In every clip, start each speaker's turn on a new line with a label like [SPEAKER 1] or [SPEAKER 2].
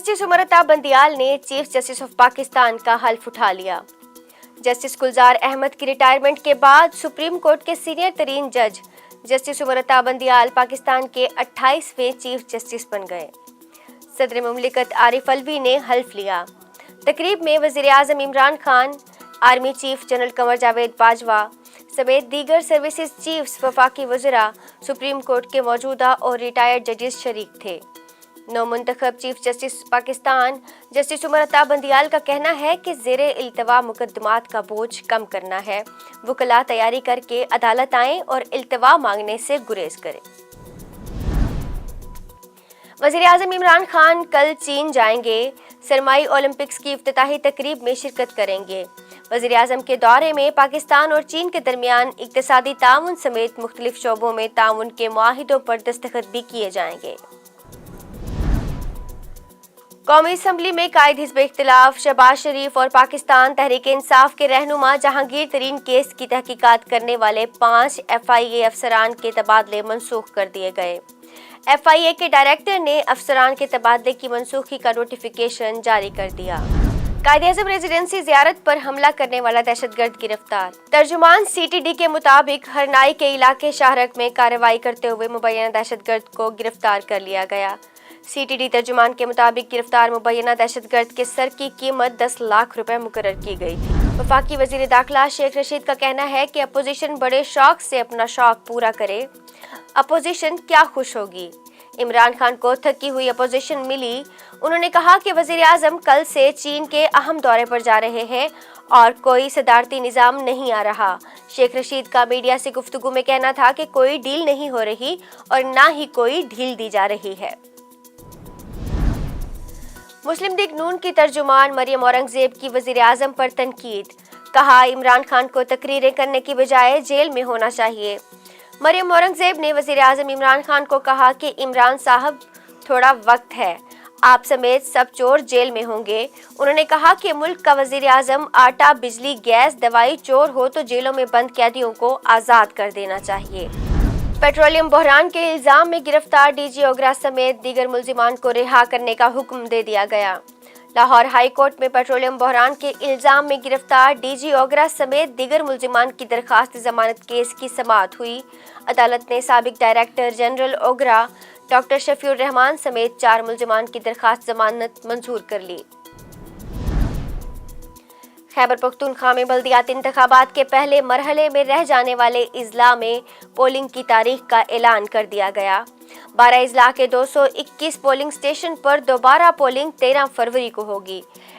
[SPEAKER 1] Justice उमरता Bandial ने chief justice of Pakistan का हल्फ उठा लिया। जस्टिस गुलजार अहमद की रिटायरमेंट के बाद सुप्रीम कोर्ट के सीनियर तरीन जज जस्टिस उमरता बंदियाल पाकिस्तान के 28वें चीफ जस्टिस बन गए। सदर मुमलिकत आरिफ अलवी ने हल्फ लिया। तकरीब में वज़ीर आज़म Imran Khan, army chief general Qamar Javed Bajwa समेत दीगर सर्विसेज चीफ्स, वफाकी वज़रा, सुप्रीम कोर्ट के मौजूदा और रिटायर्ड जजेस शरीक थे। नौमुंतखब chief justice Pakistan justice उमरता Bandial का कहना है कि ज़ेरे इल्तवा मुकदमात का बोझ कम करना है। वकला तैयारी करके अदालत आएं और इल्तवा मांगने से गुरेज करें। वज़ीर आज़म इमरान खान कल चीन जाएंगे। सरमाई ओलंपिक्स की इफ्तिताही तकरीब में शिरकत करेंगे। वज़ीर आज़म के दौरे में पाकिस्तान और चीन के दरमियान इक्तिसादी ताउन समेत मुख्तलिफ शोबों में ताउन के मुआहिदों पर दस्तखत भी किए जाएंगे। कौमी असम्बली में कायद हिज़्ब इख्तिलाफ शहबाज शरीफ और पाकिस्तान तहरीक इंसाफ के रहनुमा जहांगीर तरीन केस की तहकीकात करने वाले 5 FIA अफसरान के तबादले मनसूख कर दिए गए। FIA के डायरेक्टर ने अफसरान के तबादले की मनसूखी का नोटिफिकेशन जारी कर दिया। कायद-ए-आज़म रेजिडेंसी जियारत पर हमला करने वाला दहशतगर्द गिरफ्तार। तर्जुमान CTD के मुताबिक हरनाई के इलाके शाहरक में कार्रवाई करते हुए मुबैना दहशतगर्द को गिरफ्तार कर लिया गया। CTD तर्जुमान के मुताबिक गिरफ्तार मुबैना दहशतगर्द के सर की कीमत 10 लाख रुपए मुकर्रर की गई थी। वफाकी वजीर दाखिला शेख रशीद का कहना है कि अपोजिशन बड़े शौक से अपना शौक पूरा करे। अपोजिशन क्या खुश होगी। इमरान खान को थकी हुई अपोजिशन मिली। उन्होंने कहा कि वजीर आज़म कल से चीन के अहम दौरे पर जा रहे हैं और कोई सदारती निज़ाम नहीं आ रहा। शेख रशीद का मीडिया से गुफ्तगू में कहना था कि कोई डील नहीं हो रही और ना ही कोई ढील दी जा रही है। मुस्लिम लीग नून की तर्जुमान मरियम औरंगजेब की वजीर आज़म पर तनकीद। कहा, इमरान खान को तकरीरें करने की बजाय जेल में होना चाहिए। मरियम औरंगजेब ने वजीर आज़म इमरान खान को कहा कि इमरान साहब थोड़ा वक्त है, आप समेत सब चोर जेल में होंगे। उन्होंने कहा कि मुल्क का वजीर आज़म आटा, बिजली, गैस, दवाई चोर हो तो जेलों में बंद कैदियों को आज़ाद कर देना चाहिए। पेट्रोलियम बहरान के इल्ज़ाम में गिरफ्तार DG ओगरा समेत दीगर मुल्जिमान को रिहा करने का हुक्म दे दिया गया। लाहौर हाई कोर्ट में पेट्रोलियम बहरान के इल्ज़ाम में गिरफ्तार DG ओगरा समेत दीगर मुल्जिमान की दरखास्त जमानत केस की समाअत हुई। अदालत ने साबिक डायरेक्टर जनरल ओगरा, डॉक्टर शफीउर रहमान समेत 4 मुल्जिमान की दरखास्त जमानत मंजूर कर ली। खैबर पख्तूनख्वा में बल्दियाती इंतखाबात के पहले मरहले में रह जाने वाले इजला में पोलिंग की तारीख का ऐलान कर दिया गया। 12 इजला के 221 पोलिंग स्टेशन पर दोबारा पोलिंग 13 फरवरी को होगी।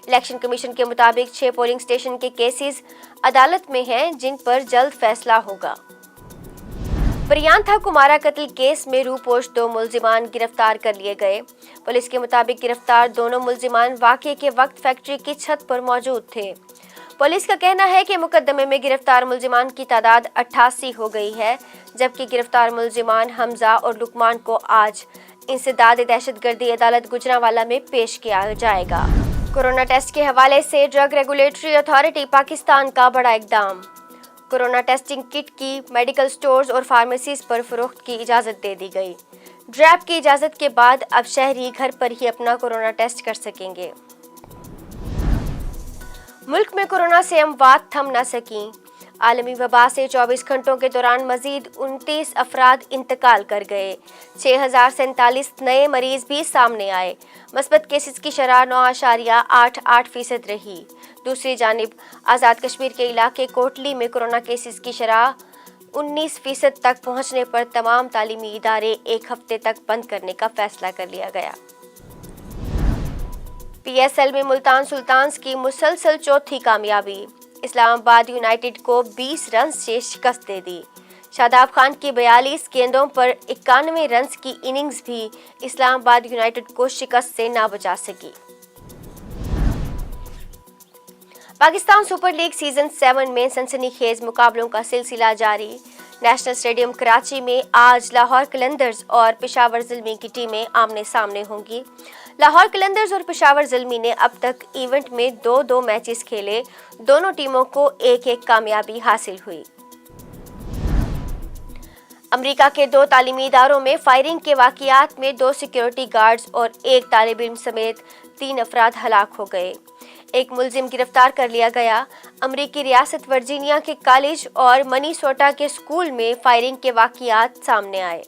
[SPEAKER 1] इलेक्शन कमीशन के मुताबिक 6 पोलिंग स्टेशन के केसेस अदालत में हैं, जिन पर जल्द फैसला होगा। प्रियांथा कुमारा कत्ल केस में रूपोश 2 मुल्जिमान गिरफ्तार कर लिए गए। पुलिस के मुताबिक गिरफ्तार दोनों मुल्जिमान वाक़े के वक्त फैक्ट्री की छत पर मौजूद थे। पुलिस का कहना है कि मुकदमे में गिरफ्तार मुल्जिमान की तादाद 88 हो गई है, जबकि गिरफ्तार मुल्जिमान हमजा और लुकमान को आज इंसदाद दहशतगर्दी अदालत गुजरांवाला में पेश किया जाएगा। कोरोना टेस्ट के हवाले से ड्रग रेगुलेटरी अथॉरिटी पाकिस्तान का बड़ा इकदाम। कोरोना टेस्टिंग किट की मेडिकल स्टोर्स और फार्मेसीज पर फरोख्त की इजाज़त दे दी गई। ड्रैप की इजाज़त के बाद अब शहरी घर पर ही अपना कोरोना टेस्ट कर सकेंगे। मुल्क में कोरोना से अमवात थम न सकीं। आलमी वबा से 24 घंटों के दौरान मजीद 29 अफराद इंतकाल कर गए। 6047 नए मरीज भी सामने आए। मस्बत केसेस की शरह 9.88% रही। दूसरी जानिब आज़ाद कश्मीर के इलाके कोटली में कोरोना केसेस की शरह 19% तक पहुँचने पर तमाम तालीमी इदारे 1 हफ्ते तक बंद करने का फैसला कर लिया गया। PSL में मुल्तान सुल्तान्स की मुसलसल चौथी कामयाबी। इस्लामाबाद यूनाइटेड को 20 रन से शिकस्त दे दी। शादाब खान की 42 गेंदों पर 91 रन की इनिंग्स भी इस्लामाबाद यूनाइटेड को शिकस्त से ना बचा सकी। पाकिस्तान सुपर लीग सीजन 7 में सनसनीखेज मुकाबलों का सिलसिला जारी। नेशनल स्टेडियम कराची में आज लाहौर कलंदर्स और पेशावर ज़िल्मी की टीमें आमने सामने होंगी। लाहौर कलंदर्स और पेशावर ज़िल्मी ने अब तक इवेंट में 2-2 मैचेस खेले। दोनों टीमों को 1-1 कामयाबी हासिल हुई। امریکہ کے 2 تعلیمی اداروں میں فائرنگ کے واقعات میں 2 سیکیورٹی گارڈز اور 1 طالب علم سمیت 3 افراد ہلاک ہو گئے۔ ایک ملزم گرفتار کر لیا گیا۔ امریکی ریاست ورجینیا کے کالج اور منیسوٹا کے اسکول میں فائرنگ کے واقعات سامنے آئے۔